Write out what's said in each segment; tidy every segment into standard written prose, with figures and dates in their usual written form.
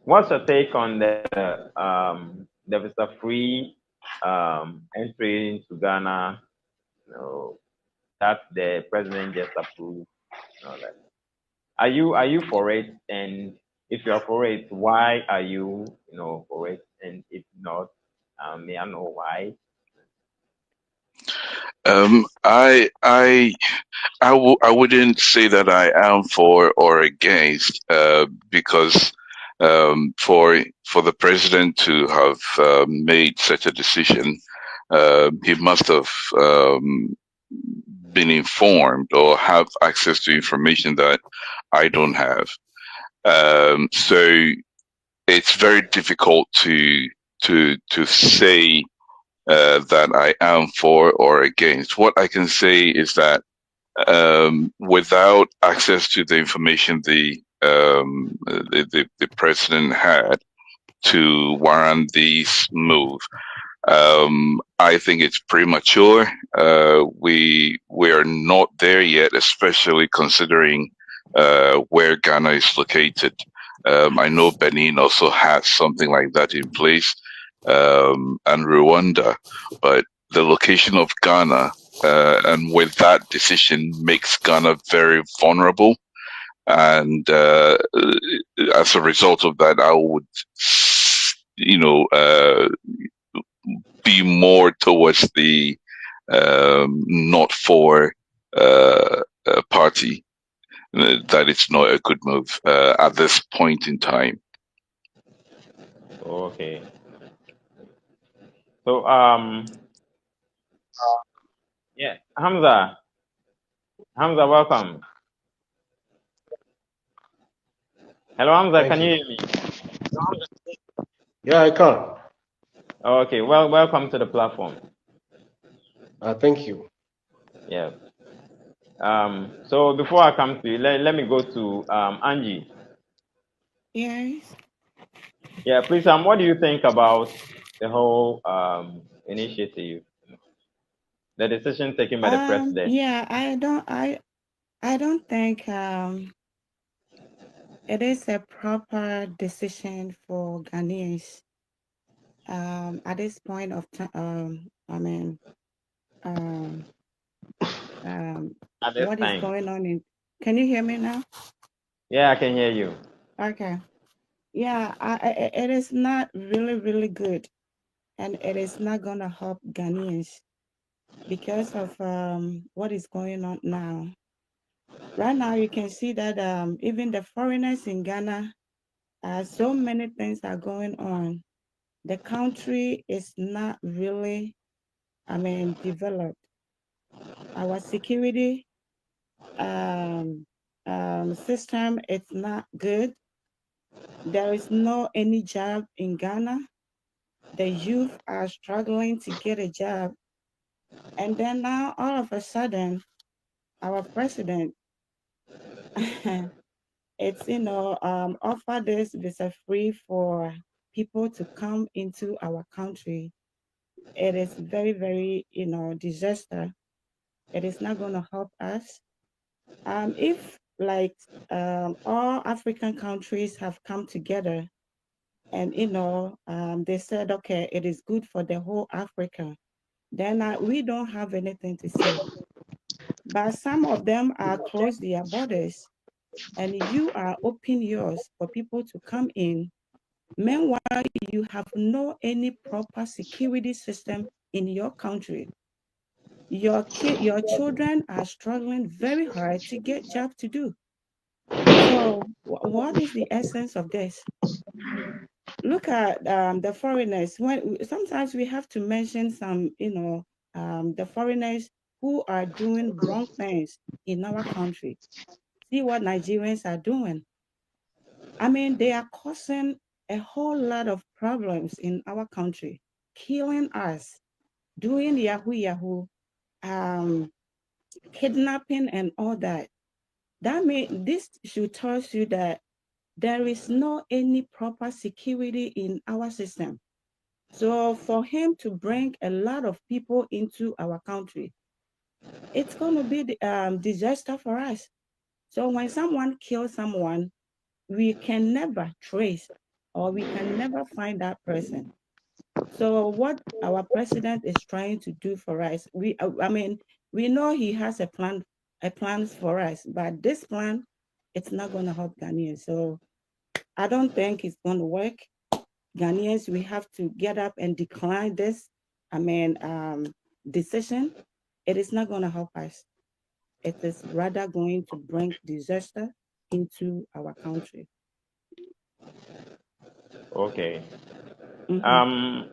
What's your take on the visa-free entry into Ghana? You know, that the president just approved. You know, that. Are you for it? And if you are for it, why are you for it? And if not, may I know why? Um, I I I wouldn't say that I am for or against, because for the president to have made such a decision, he must have been informed or have access to information that I don't have. So it's very difficult to say that I am for or against. What I can say is that without access to the information the president had to warrant this move, I think it's premature. We are not there yet, especially considering where Ghana is located. I know Benin also has something like that in place, and Rwanda, but the location of Ghana, and with that decision, makes Ghana very vulnerable. And as a result of that, I would, you know, be more towards the not for party. That it's not a good move at this point in time. Okay. So yeah, Hamza, welcome. Hello, Hamza, Thank can you you. hear me? Yeah, I can. Okay, well, welcome to the platform. Thank you. Yeah. So before I come to you, let me go to Angie. Yes. Yeah, please, what do you think about the whole initiative, the decision taken by the president? Yeah, I don't think it is a proper decision for Ghanaians at this point of time. I mean, um, At this what is time? going on in? Can you hear me now? Yeah, I can hear you. Okay. Yeah, it is not really good, and it is not gonna help Ghanaians because of what is going on now. Right now, you can see that even the foreigners in Ghana, so many things are going on. The country is not really, developed. Our security um, system is not good. There is no any job in Ghana. The youth are struggling to get a job. And then now, all of a sudden, our president, it's, offer this visa free for people to come into our country. It is very, disaster. It is not going to help us. If like all African countries have come together and they said, okay, it is good for the whole Africa, then we don't have anything to say. But some of them are closed their borders, and you are open yours for people to come in. Meanwhile, you have no any proper security system in your country. Your children are struggling very hard to get job to do. So what is the essence of this? Look at the foreigners. When sometimes we have to mention some, the foreigners who are doing wrong things in our country. See what Nigerians are doing. They are causing a whole lot of problems in our country, killing us, doing yahoo, um, kidnapping and all that. That means this should tell you that there is no any proper security in our system. So for him to bring a lot of people into our country, it's going to be the disaster for us. So when someone kills someone, we can never trace or we can never find that person. So what our president is trying to do for us, I mean, we know he has a plans for us, but this plan, it's not going to help Ghanaians. So I don't think it's going to work. Ghanaians, we have to get up and decline this, decision. It is not going to help us. It is rather going to bring disaster into our country. Okay. Mm-hmm.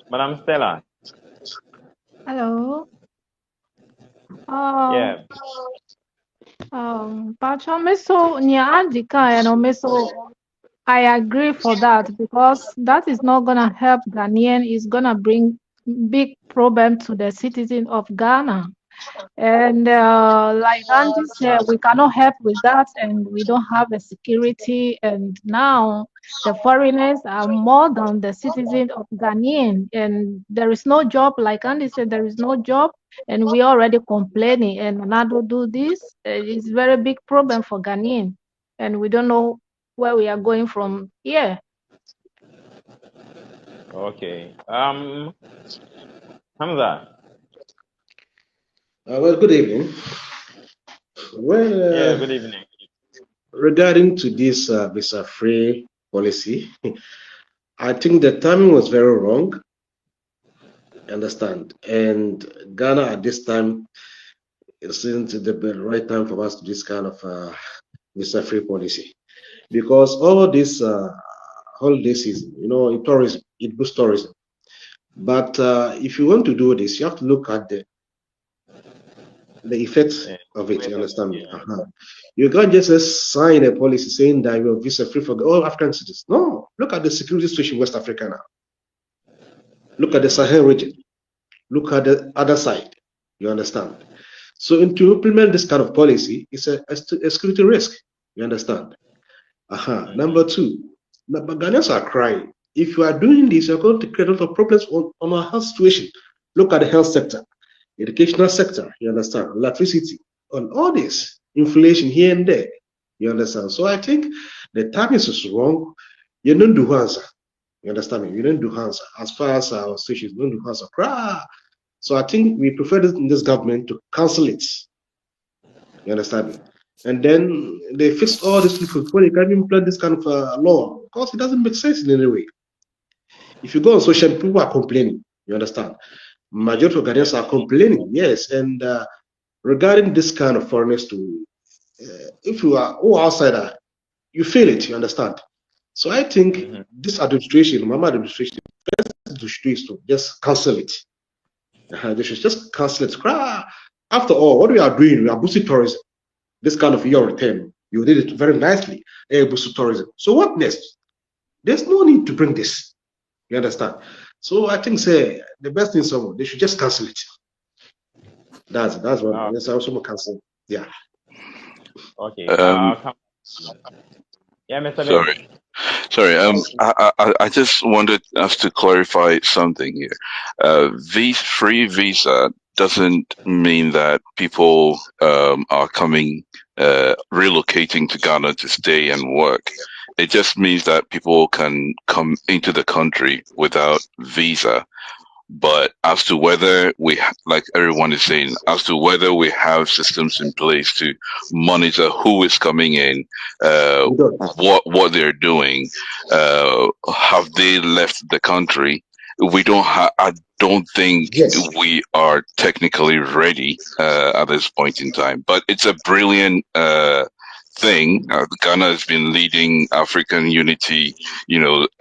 Madam Stella. Hello. Yeah. Pacho Meso Nia Andika and Omeso, I agree for that because that is not gonna help Ghanaian. It's gonna bring big problem to the citizen of Ghana. And like Andy said, we cannot help with that, and we don't have the security. And now the foreigners are more than the citizens of Ghanaian, and there is no job. Like Andy said, there is no job, and we already complaining. And Nado do this, it's very big problem for Ghanaian, and we don't know where we are going from here. Okay. Hamza. Well, good evening. Well, Yeah. Good evening. regarding to this visa-free policy, I think the timing was very wrong. Understand? And Ghana at this time isn't the right time for us to this kind of visa-free policy, because all this holiday season, in tourism, it boosts tourism. But if you want to do this, you have to look at the effects of it. You understand me? You can't just sign a policy saying that you're visa free for all African citizens. No, look at the security situation in West Africa now. Look at the Sahel region. Look at the other side. You understand? So to implement this kind of policy, it's a security risk. You understand? Number two, but Ghanaians are crying. If you are doing this, you're going to create a lot of problems on our health situation. Look at the health sector, educational sector, you understand, electricity, on all this, inflation here and there, you understand. So I think the timing is wrong. You don't do answer. You understand me? You don't do answer. As far as our situation, you don't do answer. So I think we prefer this government to cancel it. You understand me? And then they fix all this before they can implement this kind of law, because it doesn't make sense in any way. If you go on social, people are complaining. You understand? Majority of Ghanaians are complaining, yes. And regarding this kind of foreigners, if you are outsider, you feel it. You understand? So I think this administration, Mahama administration, the best to do is to just cancel it. They should just cancel it. After all, what we are doing, we are boosting tourism. This kind of your return, you did it very nicely. Boosting tourism. So what next? There's no need to bring this. You understand? So I think the best thing is they should just cancel it. That's what that's also cancel. Yeah. Okay. Yeah, Mr. Sorry. I just wanted us to clarify something here. Free visa doesn't mean that people are coming, relocating to Ghana to stay and work. It just means that people can come into the country without visa. But as to whether like everyone is saying, as to whether we have systems in place to monitor who is coming in, what they're doing, have they left the country? We don't have. I don't think we are technically ready at this point in time. But it's a brilliant thing. Ghana has been leading African unity,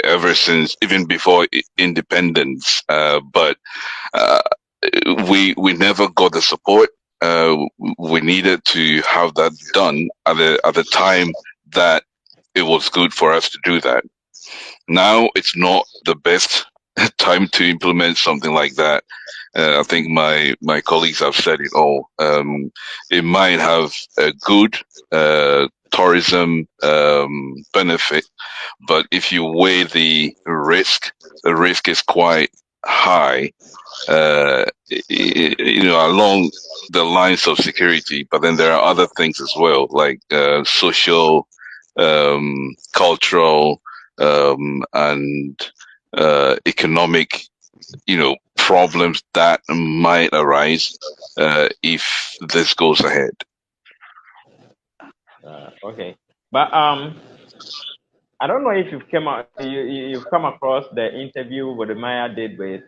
ever since, even before independence. But we never got the support. We needed to have that done at the time that it was good for us to do that. Now it's not the best time to implement something like that. I think my colleagues have said it all. It might have a good tourism benefit, but if you weigh the risk is quite high. Along the lines of security, but then there are other things as well, like social, cultural, and economic, problems that might arise if this goes ahead. Okay, but I don't know if you've come across the interview what the Maya did with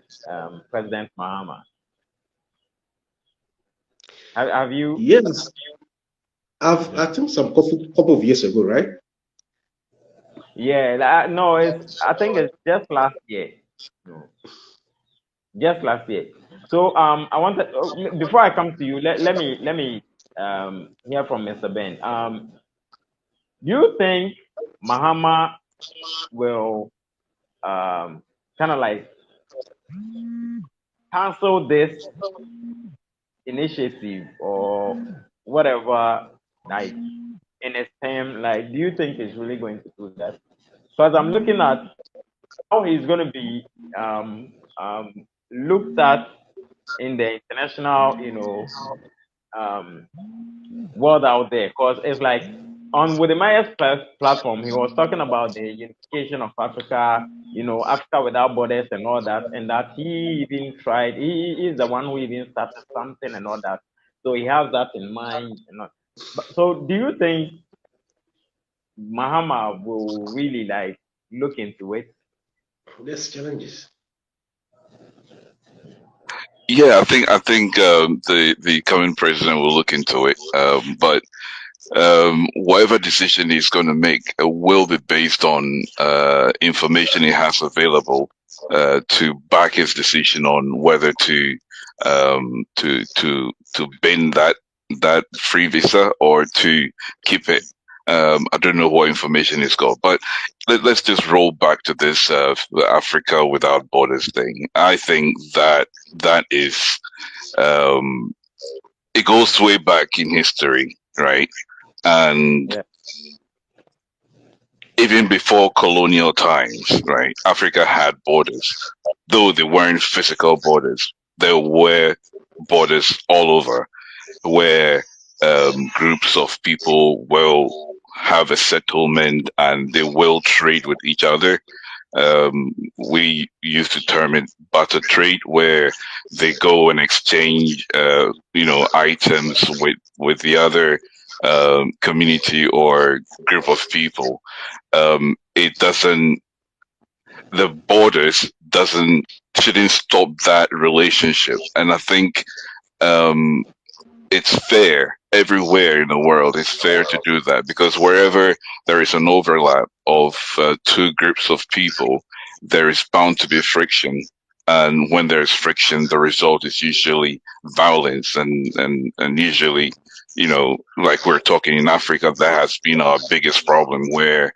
President Mahama. Have you? Yes, I think some couple of years ago, right? Yeah, no, I think it's just last year. No, just last year. So I wanted before I come to you, let me hear from Mr. Ben. Do you think Mahama will kind of like cancel this initiative or whatever, like in his term? Like, do you think he's really going to do that? Because I'm looking at how he's going to be looked at in the international, world out there. Because it's like on with the Myers platform, he was talking about the unification of Africa, Africa without borders and all that, and that he even tried. He is the one who even started something and all that. So he has that in mind. So do you think Mahama will really like look into it? There's challenges. Yeah, I think the current president will look into it, but whatever decision he's going to make will be based on information he has available to back his decision on whether to bend that free visa or to keep it. I don't know what information he's got, but let's just roll back to this Africa without borders thing. I think that is it goes way back in history, right? And Yeah. even before colonial times, right, Africa had borders, though they weren't physical borders. There were borders all over where groups of people will have a settlement and they will trade with each other. We used to term it barter trade, where they go and exchange, items with the other community or group of people. It doesn't, the borders doesn't shouldn't stop that relationship, and I think um, it's fair everywhere in the world. It's fair to do that because wherever there is an overlap of two groups of people, there is bound to be friction. And when there's friction, the result is usually violence, and usually, like we're talking in Africa, that has been our biggest problem, where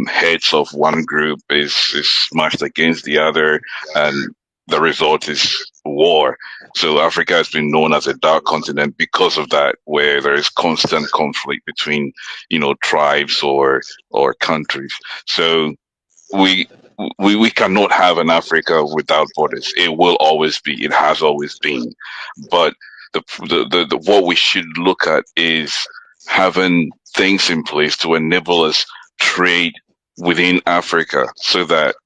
heads of one group is smashed against the other, and the result is war. So Africa has been known as a dark continent because of that, where there is constant conflict between, tribes or countries. So we we cannot have an Africa without borders. It will always be. It has always been. But the what we should look at is having things in place to enable us trade within Africa, so that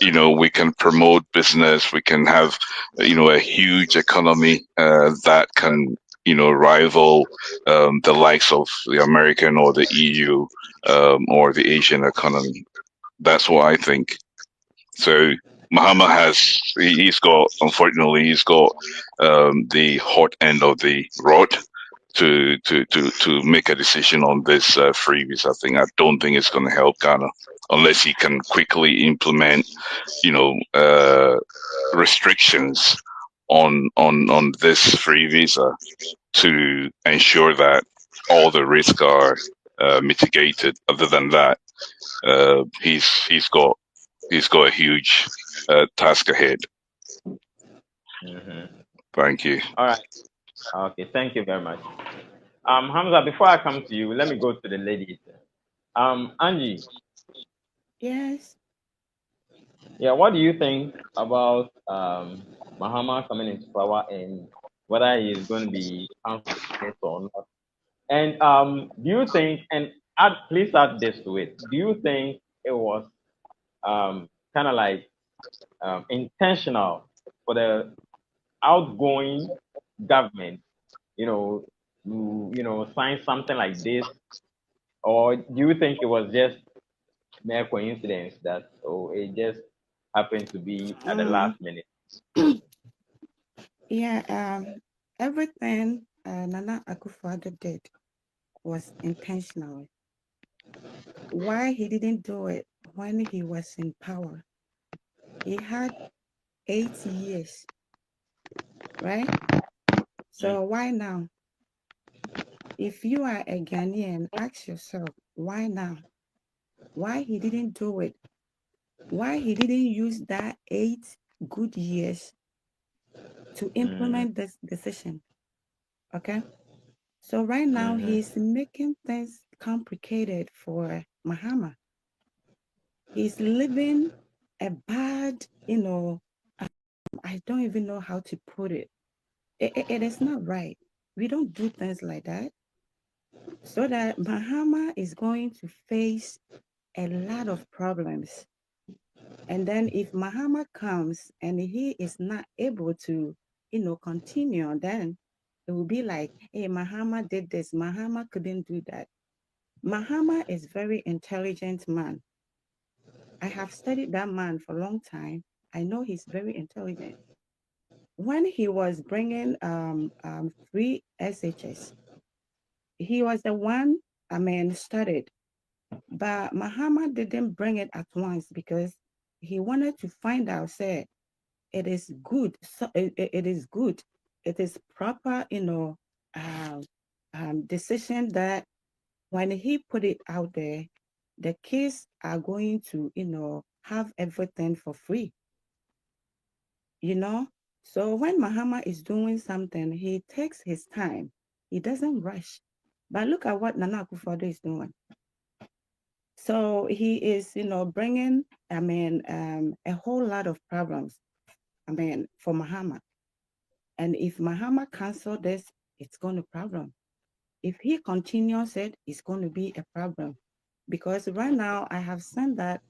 we can promote business. We can have a huge economy that can rival the likes of the American or the EU or the Asian economy. That's what I think. So Mahama he's got the hot end of the rod to make a decision on this freebies. I don't think it's going to help Ghana unless he can quickly implement restrictions on this free visa to ensure that all the risks are mitigated. Other than that, he's got a huge task ahead. Mm-hmm. Thank you. All right. Okay. Thank you very much. Hamza, before I come to you, let me go to the ladies. Angie. Yes. Yeah. What do you think about Mahama coming into power and whether he is going to be council or not? And do you think? And please add this to it. Do you think it was kind of like intentional for the outgoing government, to sign something like this, or do you think it was just mere coincidence that it just happened to be at the last minute? Yeah, everything Nana Akufo Addo did was intentional. Why he didn't do it when he was in power? He had 8 years, right? So why now? If you are a Ghanaian, ask yourself, why now? Why he didn't do it? Why he didn't use that 8 good years to implement this decision? Okay. So right now he's making things complicated for Mahama. He's living a bad, I don't even know how to put it. It is not right. We don't do things like that. So that Mahama is going to face a lot of problems. And then if Mahama comes and he is not able to, continue, then it will be like, hey, Mahama did this. Mahama couldn't do that. Mahama is very intelligent man. I have studied that man for a long time. I know he's very intelligent. When he was bringing free SHS, he was the one, started. But Mahama didn't bring it at once because he wanted to find out, say, it is good. So it is good. It is proper, decision that when he put it out there, the kids are going to, have everything for free. So when Mahama is doing something, he takes his time. He doesn't rush. But look at what Nana Akufo-Addo is doing. So he is, bringing, a whole lot of problems, for Mahama. And if Mahama cancel this, it's going to problem. If he continues it, it's going to be a problem. Because right now I have seen that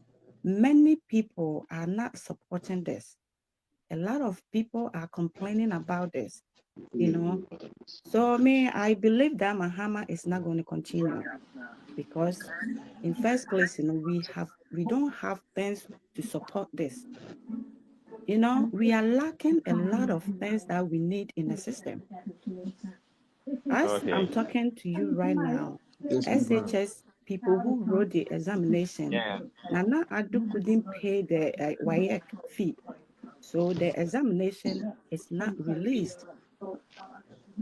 many people are not supporting this. A lot of people are complaining about this, So I believe that Mahama is not going to continue because in first place, we don't have things to support this. We are lacking a lot of things that we need in the system. As I'm talking to you right now, SHS people who wrote the examination, Nana Addo couldn't pay the WAEC fee. So the examination is not released.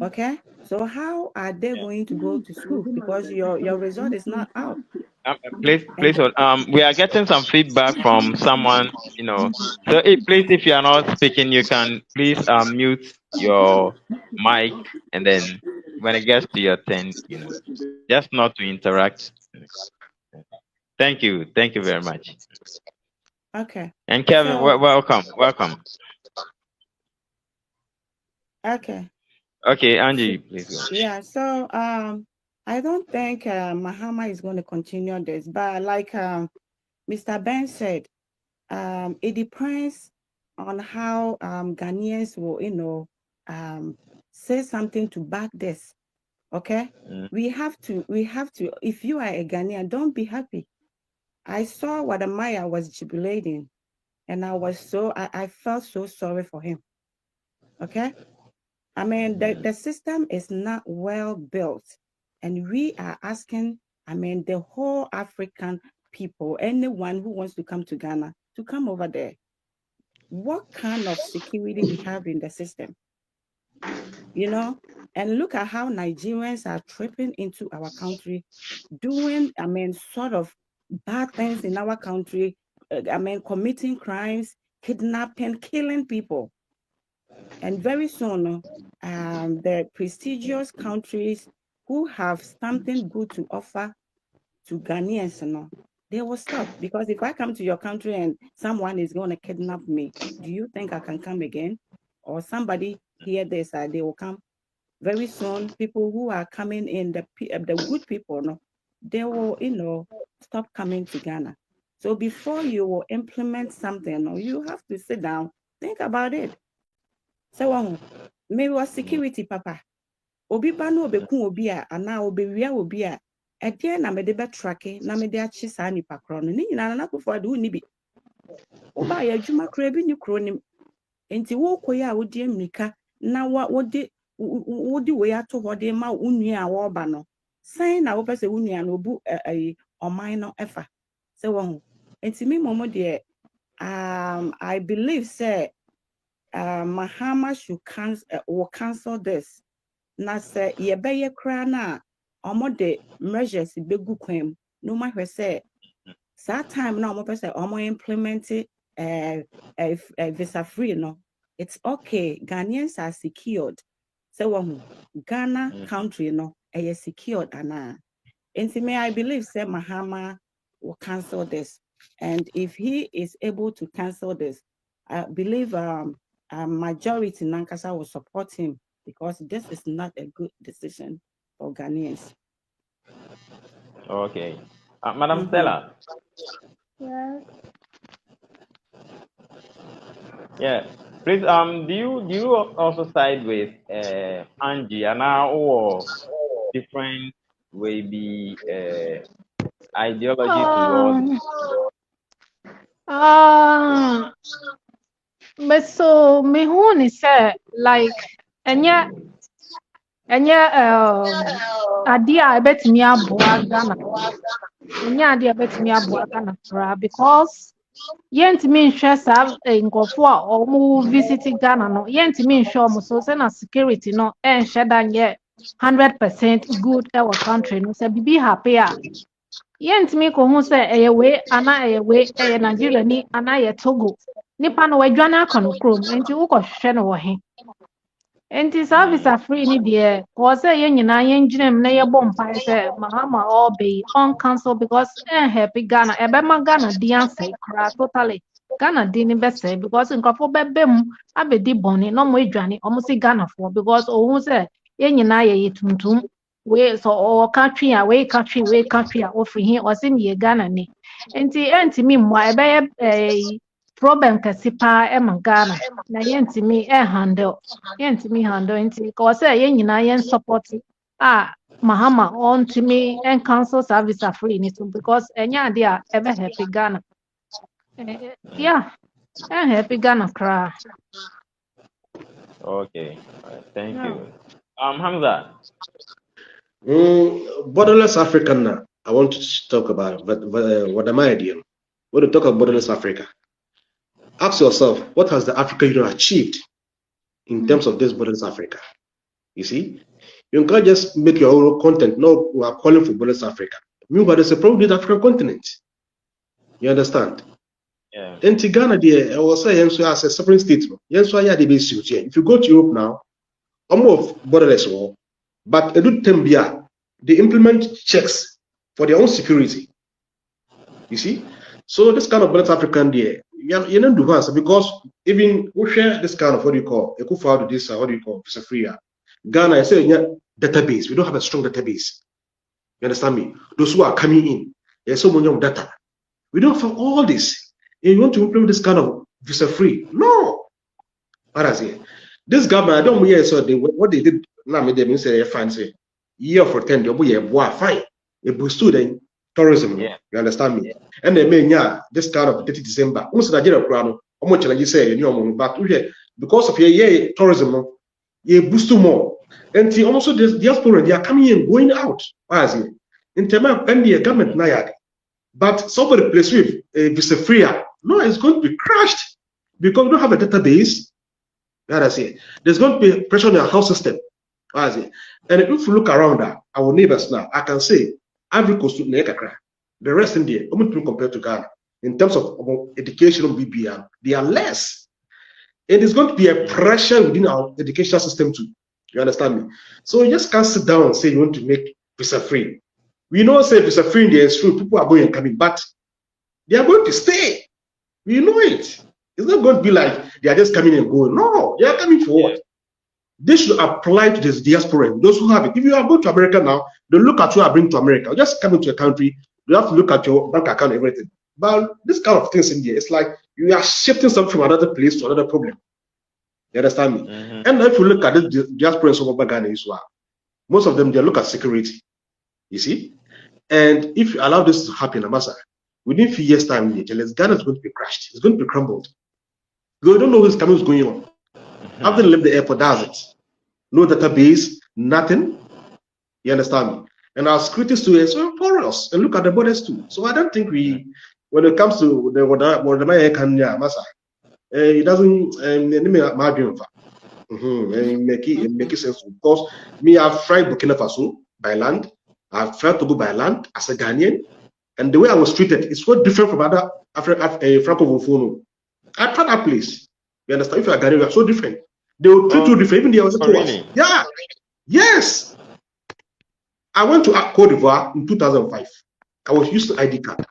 Okay? So how are they going to go to school? Because your result is not out. Please hold. We are getting some feedback from someone, So please, if you are not speaking, you can please mute your mic, and then when it gets to your turn, just not to interact. Thank you very much. Okay. And Kevin, So, welcome. okay. Okay, Angie, please go. Yeah. So I don't think Mahama is going to continue this, but like Mr. Ben said, it depends on how Ghanaians will, say something to back this. Okay, we have to. If you are a Ghanaian, don't be happy. I saw what Maya was jubilating, and I felt so sorry for him. Okay, the system is not well built, and we are asking. The whole African people, anyone who wants to come to Ghana, to come over there. What kind of security we have in the system? And look at how Nigerians are tripping into our country, doing, sort of bad things in our country, committing crimes, kidnapping, killing people. And very soon, the prestigious countries who have something good to offer to Ghanaians, they will stop. Because if I come to your country and someone is going to kidnap me, do you think I can come again? Or somebody hear this, they will come. Very soon, people who are coming in, the good people, they will, stop coming to Ghana. So before you will implement something, you have to sit down, think about it. So maybe was security, papa. Obi bano obeku obi a ana obewia obi a ede na me de be tracke na me de achi saa nipa kro no ni nyina na Akufo Addo ni bi oba ya adwuma kro bi ni kro nim enti wo koya a wodi amika na wodi we ato hode ma unua a wo ba no san na wo pese unua no obu oman no efa se wo ho enti me momo de I believe say Mahama should cancel this. Na say yebeye kra na omode measures begu kwam no ma hwe say that time na omo pese omo implement visa free no it's okay. Ghanaians are secured. So Ghana country no is secured ana. And I believe say Mahama will cancel this. And if he is able to cancel this, I believe a majority in Nankasa will support him because this is not a good decision for Ghanaians. Okay. Madam Stella. Yeah. Yeah. Please, do you also side with Angie and or different way be ideology towards? But so me who is like enya idea I bet me aboa Ghana. Enya idea I bet me aboa Ghana because yentimi nhwe sa nkofo a omu visit Ghana no yentimi nhwe omu so say na security no enhwe da nye 100% good our country no say bibi happy a yentimi ko hu say eyewe ana eyewe eye Nigeria ni ana ye Togo nipa no wadwane akono krom enti wo ko hwehwe no wo he enti service free ni de ko say ye nyina ye nginem na ye bom pai say Mahama obey on cancel because happy Ghana ebema Ghana dianse kra totally Ghana didn't be say because in Kafo bebem abedi boni no mo edwane omusi Ghana for because ohun say ye nyina ye tuntum we so o country a we country a ofri hin o sim ye Ghana ni enti mi mo ebe problem kasipa e ma Ghana na yentimi handle enti ko say ye nyina ye support Mahama on to me and council service are free because enya dia ebe happy Ghana. Yeah, I'm happy Ghana cry. Okay, thank you. Hamza. Borderless Africa now. I want to talk about, but what am I idea? When you talk about borderless Africa, ask yourself, what has the African Union achieved in terms of this borderless Africa? You see, you can't just make your own content. No, we are calling for borderless Africa. Meanwhile, there's a problem with the African continent. You understand? Yeah. In Ghana, I will say, as a separate state. Yes, why are they based here? If you go to Europe now, almost borderless war, but they implement checks for their own security. You see, so this kind of borderless African there, you don't do answer because even we share this kind of what do you call Akufo Addo this what do you call visa free. Ghana, I say database. We don't have a strong database. You understand me? Those who are coming in, there's so much data. We don't have all this. And you want to implement this kind of visa free? No. What I say? This government, I don't hear so what they did. Now, they say fancy year for 10. They fine. They boosted tourism. Yeah. You understand me? And they may this kind of 30 December. Almost Nigeria crown. How much you say you know? But because of your tourism, you boost more. And also the diaspora, they are coming in, going out. What I say? In terms of the government, now. But somebody place with a visa free, no, it's going to be crashed because we don't have a database. I say there's going to be pressure on your health system. I say, and if you look around our neighbors now, I can say Ivory Coast, the rest in there, compared to Ghana in terms of education BBM, they are less. It is going to be a pressure within our educational system too. You understand me? So you just can't sit down and say you want to make visa free. We know say visa free in there is true, people are going and coming, but they are going to stay. We know it. It's not going to be like they are just coming and going. No, they are coming for what? This should apply to this diaspora, those who have it. If you are going to America now, they look at you and bring to America. Just come into a country, you have to look at your bank account, everything. But this kind of things in there, it's like you are shifting something from another place to another problem. You understand me? And if you look at the diaspora of Ghana as well, most of them they look at security. You see? And if you allow this to happen, Amasa, within a few years' time, Ghana is going to be crushed. It's going to be crumbled. You don't know who's coming, what's going on. After they left the airport, that's it. No database, nothing. You understand me? And our security students are porous. And look at the borders too. So I don't think we, when it comes to the Masa, it doesn't make it sense. Because me, I've tried Burkina Faso by land. I've tried to go by land as a Ghanaian. And the way I was treated is so different from other Francophone. I tried that place. You understand? If you are Ghanaian, you are so different. They will treat you different. Even they also really? Yeah. Yes. I went to Cote d'Ivoire in 2005. I was used to ID card.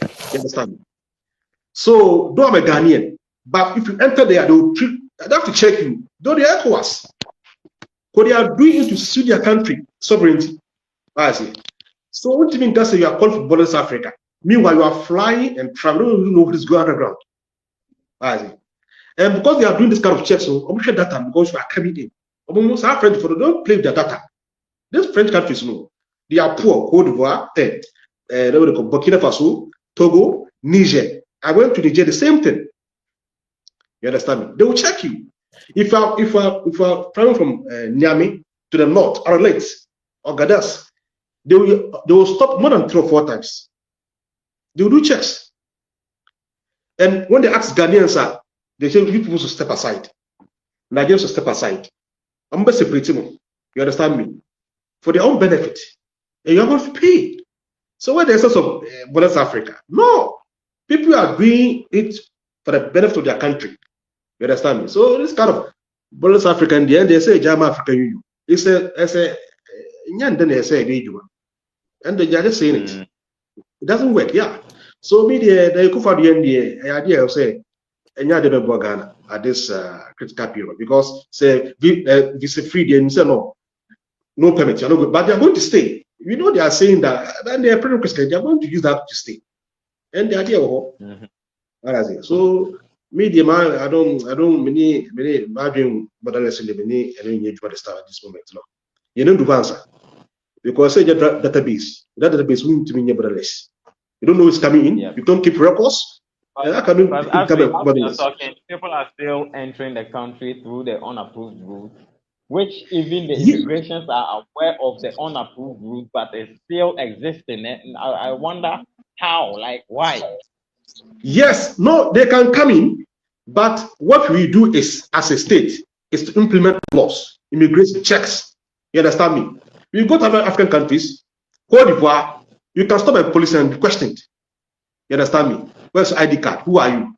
You understand? So, though I'm a Ghanaian, but if you enter there, they have to check you. Though they are ECOWAS. Because they are doing it to suit their country sovereignty. I see. So, what do you mean that you are called for borderless Africa? Meanwhile, you are flying and traveling, you don't know what is going underground. I see. And because they are doing this kind of checks, so I'm sure data because you are coming in. Almost our French for don't play with their data. These French countries know they are poor. Cote d'Ivoire, Burkina Faso, Togo, Niger. I went to Niger, the same thing. You understand me? They will check you. If I travel from Niamey to the north, or late, or Gadas, they will stop more than 3 or 4 times. They will do checks. And when they ask Ghanaians, they say you people should step aside. Nigerians should step aside. I'm going to separate them. You understand me? For their own benefit. And you are going to pay. So where there's a sense of borderless Africa? No. People are doing it for the benefit of their country. You understand me? So this kind of borderless Africa, in the end, they say Jama Africa you. It's a and then they say and they are just saying it. It doesn't work, yeah. So me the Akufo Addo the idea of say Ghana at this critical period because say visa free and say no permit, but they are going to stay. You know they are saying that and they are pretty Christian, they are going to use that to stay. And the idea of so me the man I don't many imagine borderless in the many and then you start at this moment. No. You don't do answer. Because say database. That database will to be borderless. You don't know what's coming in, you don't keep records. People are still entering the country through the unapproved route, which even the immigrations are aware of the unapproved route, but it's still existing. And I wonder how, like why? Yes, no, they can come in, but what we do is, as a state, is to implement laws, immigration checks. You understand me? You go to other African countries, Cote d'Ivoire, you can stop a police and be questioned. You understand me? Where's your ID card? Who are you?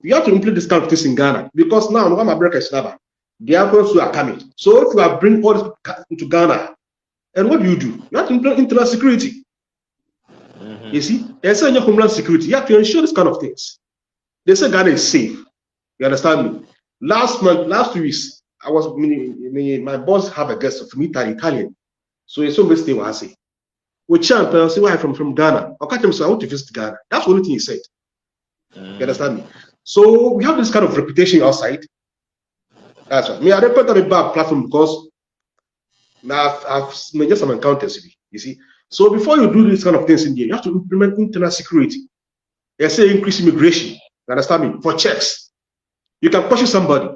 You have to implement this kind of things in Ghana because now America is never. The Africans who are coming. So if you are bringing all this into Ghana, and what do? You have to implement internal security. You see, and so in your homeland security, you have to ensure this kind of things. They say Ghana is safe. You understand me? Last 2 weeks, I was my boss have a guest from Italian. So it's always stay what I say. With champ, I say why from Ghana. I catch him say I want to visit Ghana. That's the only thing he said. You understand me? So we have this kind of reputation outside. That's right. I report on a bad platform because now I've made some encounters. You see. So before you do this kind of things in here, you have to implement internal security. They say increase immigration. You understand me? For checks. You can question somebody.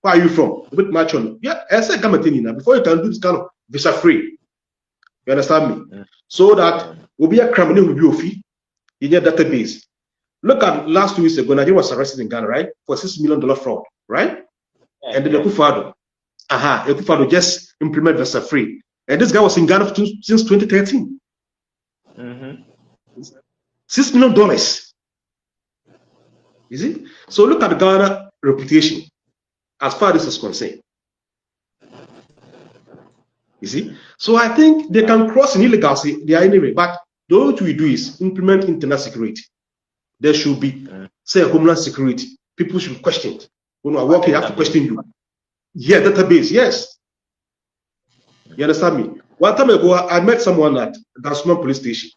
Where are you from? A bit much on. Yeah, I say before you can do this kind of visa free. You understand me? So that will be a criminal review fee in your database. Look at last 2 weeks ago, Nigeria was arrested in Ghana, right? For $6 million fraud, right? Yeah, and then Akufo Addo just implement visa free. And this guy was in Ghana since 2013. $6 million. You see? So look at Ghana reputation as far as this is concerned. You see? So I think they can cross in illegality there anyway, but what we do is implement internal security. There should be, say, homeland security. People should be questioned. When we are working, they have to question you. Yeah, database, yes. You understand me? One time ago, I met someone at Gasman police station.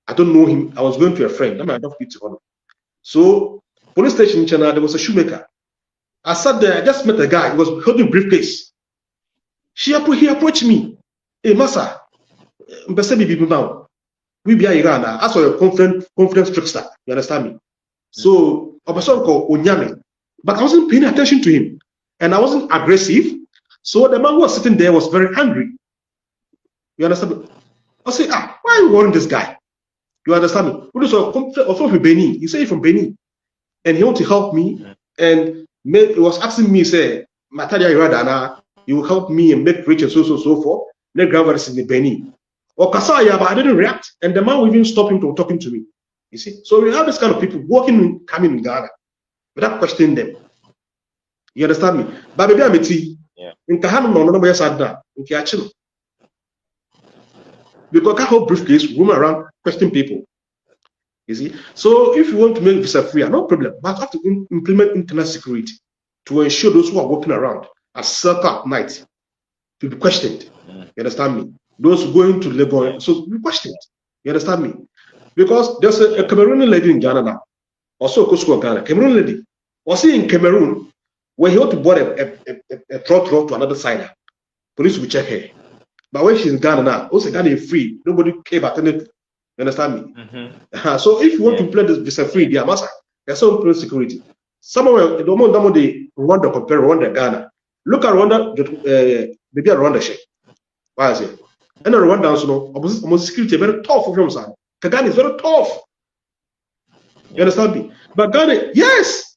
I don't know him. I was going to a friend. I don't fit on. So police station in China, there was a shoemaker. I sat there. I just met a guy. He was holding a briefcase. He approached me. Hey, Massa, we be Iran. I saw a confidence trickster. You understand me? So a person called Onyame, but I wasn't paying attention to him, and I wasn't aggressive. So the man who was sitting there was very angry. You understand me? I say, why are you warning this guy? You understand me? From Benin. He said he's from Benin, and he wanted to help me, and he was asking me, say, Matadia Iradana, you will help me and make rich and so forth. Let grandfather is in the Benin. Or Kasaya, but I didn't react, and the man will even stop him from talking to me. You see, so we have this kind of people coming in Ghana without questioning them. You understand me? But maybe I'm a tea. In Kahana, no, sad now. In Kiachino. Because I hold briefcase, roam around, question people. You see, so if you want to make visa free, no problem. But you have to implement internet security to ensure those who are walking around at circle at night to be questioned. You understand me? Those going to Legon, so be questioned. You understand me? Because there's a Cameroonian lady in Ghana now, also a Kosovo Ghana, Cameroonian lady, was he in Cameroon when he want to board a truck to another side, police will check her. But when she's in Ghana now, also Ghana is free. Nobody care about anything. You understand me? So if you want to play this visa free, there's some police security. Somewhere, the moment they Rwanda compare Rwanda Ghana, look at Rwanda, maybe Rwanda share. Why is it? And Rwanda also, almost security very tough for them. Ghana is very tough. You understand me? But Ghana, yes,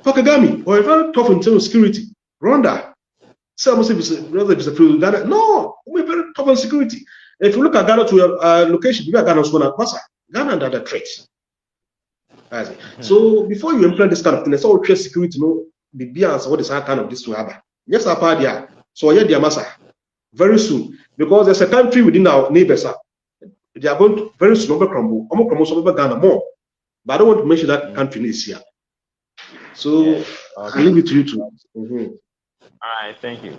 for Kagame, or very tough in terms of security. Rwanda, some say visa free Ghana. No, we're very tough on security. If you look at Ghana to a location, you Ghana is going to pass. Ghana under the threat. So before you implement this kind of thing, it's all trade security. No, the answer what is that kind of this to happen? Yes, I part there. So yeah, dear massa, very soon, because there's a country within our neighbors. They are going to very soon crumble. Ghana more, but I don't want to mention that country is here. So I leave it to you too. All right, thank you.